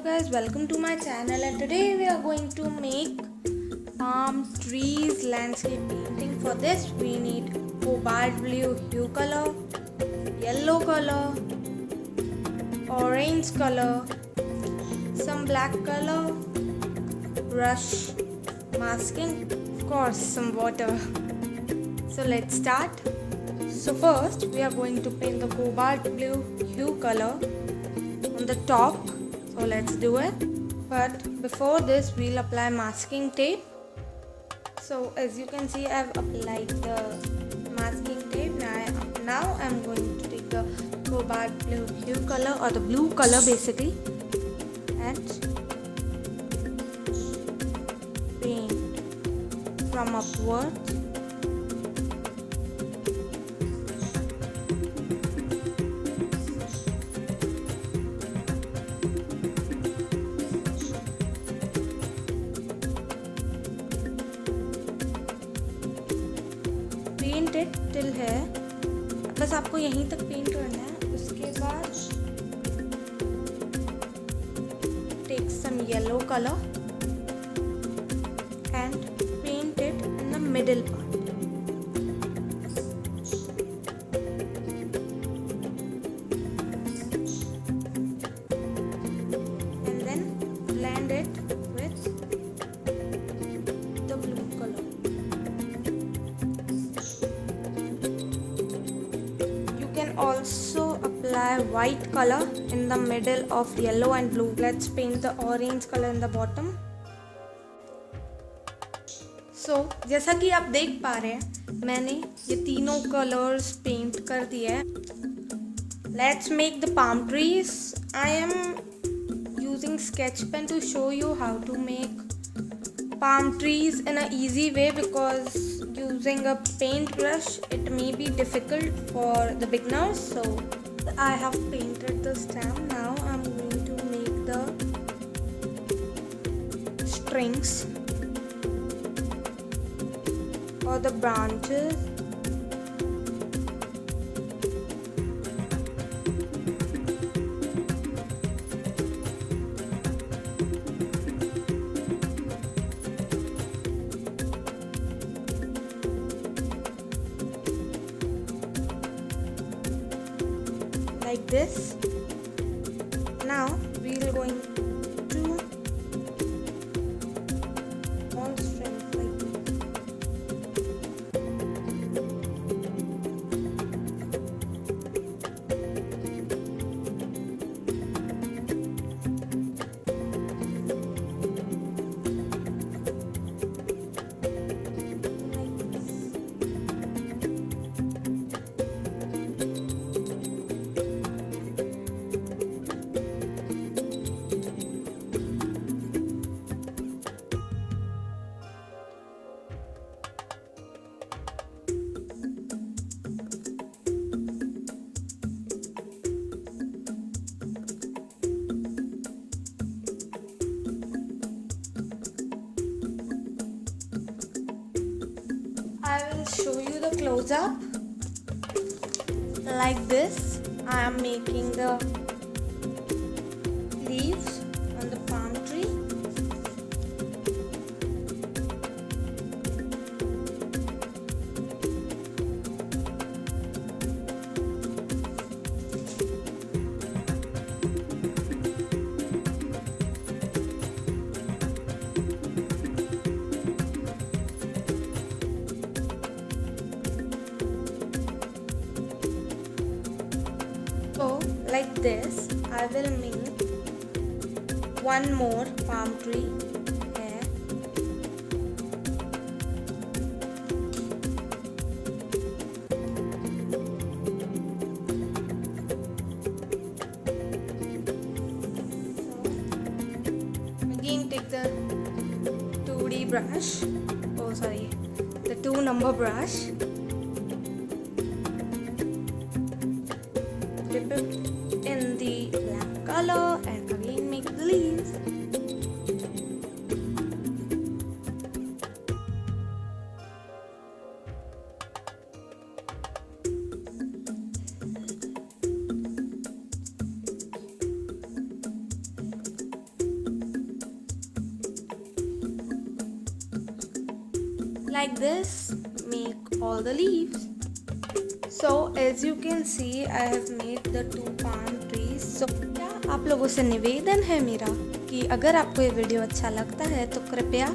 guys, welcome to my channel, and today we are going to make palm trees landscape painting. For this we need cobalt blue hue color, yellow color, orange color, some black color, brush, masking, of course some water. So let's start. So first we are going to paint the cobalt blue hue color on the top. So let's do it. But before this we'll apply masking tape. So as you can see, I've applied the masking tape. Now I'm going to take the cobalt blue hue color, or the blue color basically, and paint from upwards. Paint it till है, बस आपको यहीं तक paint करना है. उसके बाद take some yellow colour and paint it in the middle part. And then blend it with the blue colour. Also apply white color in the middle of yellow and blue. Let's paint the orange color in the bottom. So जैसा कि आप देख पा रहे हैं, मैंने ये तीनों कलर्स पेंट कर दिए हैं. Let's make the palm trees. I am using sketch pen to show you how to make palm trees in an easy way, because using a paintbrush it may be difficult for the beginners. So I have painted the stem. Now I'm going to make the strings or the branches. Like this. Now we are going to on strings like this. I will show you the close-up. Like this, I am making the leaves on the palm tree. So like this, I will make one more palm tree here. So again take the 2D brush, the 2-number brush. Dip it in the black color and again make the leaves. Like this, make all the leaves. So as you can see, I have made the 2 palm trees. So क्या आप लोगों से निवेदन है मेरा कि अगर आपको ये वीडियो अच्छा लगता है तो कृपया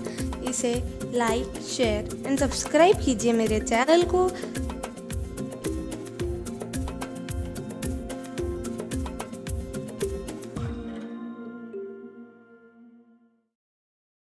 इसे लाइक, शेयर एंड सब्सक्राइब कीजिए मेरे चैनल को,